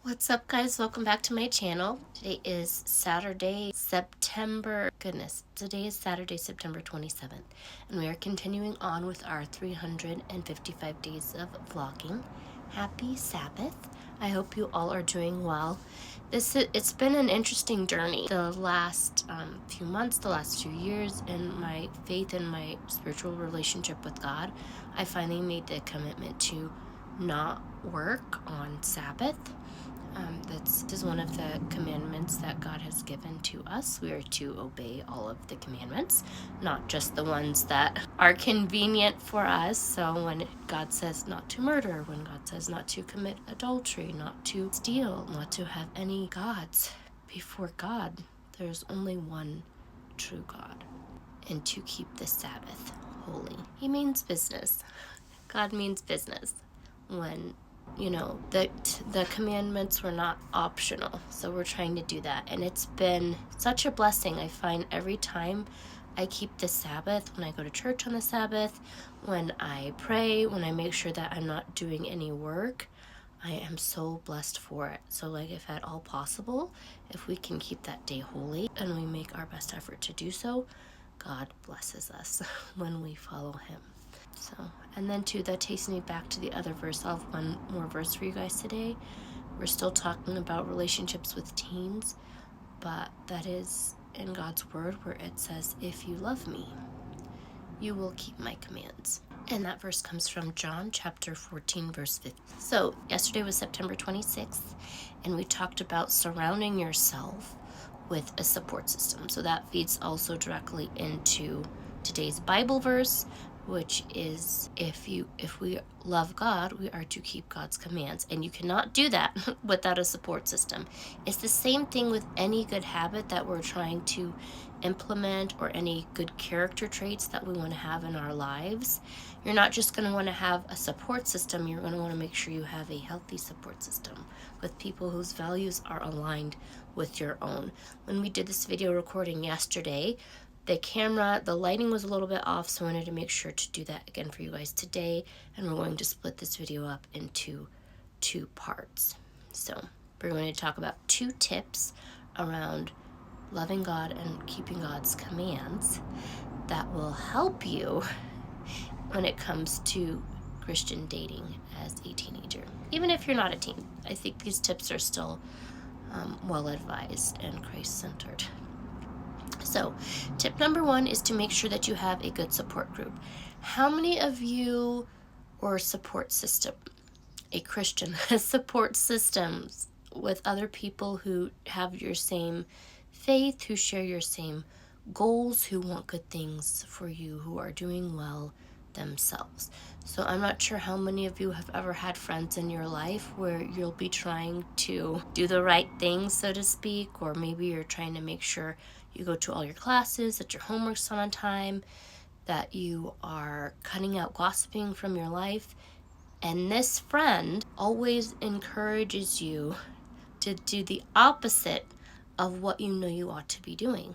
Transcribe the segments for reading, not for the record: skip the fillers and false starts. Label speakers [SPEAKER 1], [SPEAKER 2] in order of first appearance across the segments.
[SPEAKER 1] What's up, guys? Welcome back to my channel. Today is Saturday, September 27th, and we are continuing on with our 355 days of vlogging. Happy Sabbath. I hope you all are doing well. It's been an interesting journey the last few months, the last few years in my faith and my spiritual relationship with God. I finally made the commitment to not work on Sabbath. This is one of the commandments that God has given to us. We are to obey all of the commandments, not just the ones that are convenient for us. So when God says not to murder, when God says not to commit adultery, not to steal, not to have any gods before God, there's only one true God. And to keep the Sabbath holy. He means business. God means business. When the commandments were not optional, so we're trying to do that, and it's been such a blessing. I find every time I keep the Sabbath, when I go to church on the Sabbath, when I pray, when I make sure that I'm not doing any work, I am so blessed for it. So if at all possible, if we can keep that day holy and we make our best effort to do so, God blesses us when we follow him. So, and then too, that takes me back to the other verse. I'll have one more verse for you guys today. We're still talking about relationships with teens, but that is in God's word where it says, if you love me, you will keep my commands. And that verse comes from John chapter 14, verse 50. So yesterday was September 26th, and we talked about surrounding yourself with a support system. So that feeds also directly into today's Bible verse, which is if we love God, we are to keep God's commands. And you cannot do that without a support system. It's the same thing with any good habit that we're trying to implement or any good character traits that we want to have in our lives. You're not just going to want to have a support system, you're going to want to make sure you have a healthy support system with people whose values are aligned with your own. When we did this video recording yesterday, the lighting was a little bit off, so I wanted to make sure to do that again for you guys today, and we're going to split this video up into 2 parts. So we're going to talk about 2 tips around loving God and keeping God's commands that will help you when it comes to Christian dating as a teenager. Even if you're not a teen, I think these tips are still well advised and Christ-centered. So, tip number 1 is to make sure that you have a good support group. How many of you, or support system, a Christian support systems with other people who have your same faith, who share your same goals, who want good things for you, who are doing well themselves? So I'm not sure how many of you have ever had friends in your life where you'll be trying to do the right thing, so to speak, or maybe you're trying to make sure you go to all your classes, that your homework's on time, that you are cutting out gossiping from your life, and this friend always encourages you to do the opposite of what you know you ought to be doing.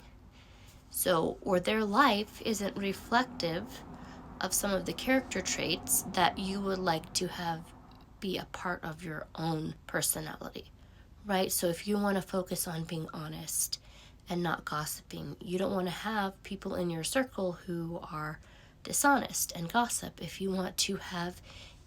[SPEAKER 1] So, or their life isn't reflective of some of the character traits that you would like to have be a part of your own personality, right? So if you want to focus on being honest and not gossiping, you don't want to have people in your circle who are dishonest and gossip. If you want to have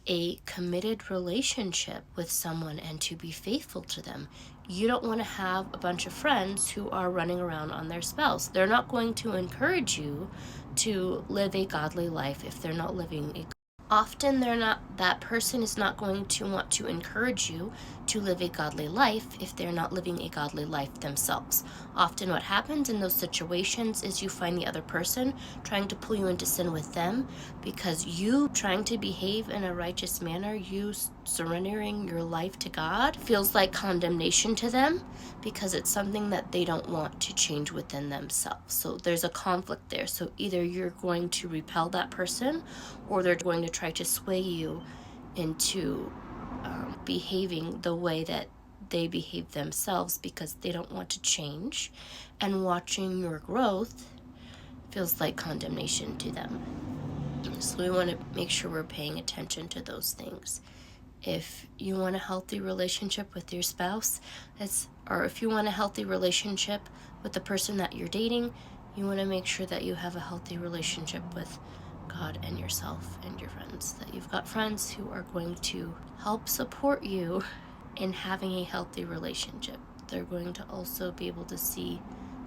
[SPEAKER 1] a committed relationship with someone and to be faithful to them, you don't want to have a bunch of friends who are running around on their spouse. They're not going to encourage you to live a godly life if they're not living a Often that person is not going to want to encourage you to live a godly life if they're not living a godly life themselves. Often what happens in those situations is you find the other person trying to pull you into sin with them because you trying to behave in a righteous manner, you surrendering your life to God, feels like condemnation to them because it's something that they don't want to change within themselves. So there's a conflict there. So either you're going to repel that person or they're going to try to sway you into behaving the way that they behave themselves because they don't want to change, and watching your growth feels like condemnation to them. So we want to make sure we're paying attention to those things If you want a healthy relationship with your spouse, or if you want a healthy relationship with the person that you're dating, you want to make sure that you have a healthy relationship with God and yourself and your friends. That you've got friends who are going to help support you in having a healthy relationship. They're going to also be able to see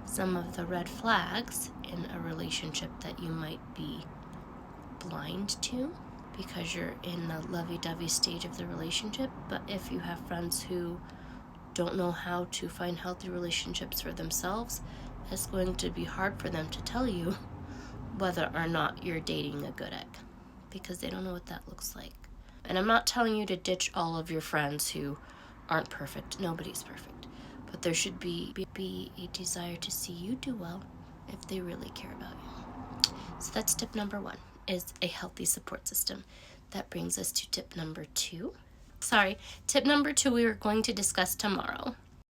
[SPEAKER 1] some of the red flags in a relationship that you might be blind to because you're in the lovey-dovey stage of the relationship. But if you have friends who don't know how to find healthy relationships for themselves, it's going to be hard for them to tell you whether or not you're dating a good egg, because they don't know what that looks like. And I'm not telling you to ditch all of your friends who aren't perfect. Nobody's perfect. But there should be a desire to see you do well if they really care about you. So that's tip number 1, is a healthy support system. That brings us to tip number 2. Tip number 2 we are going to discuss tomorrow.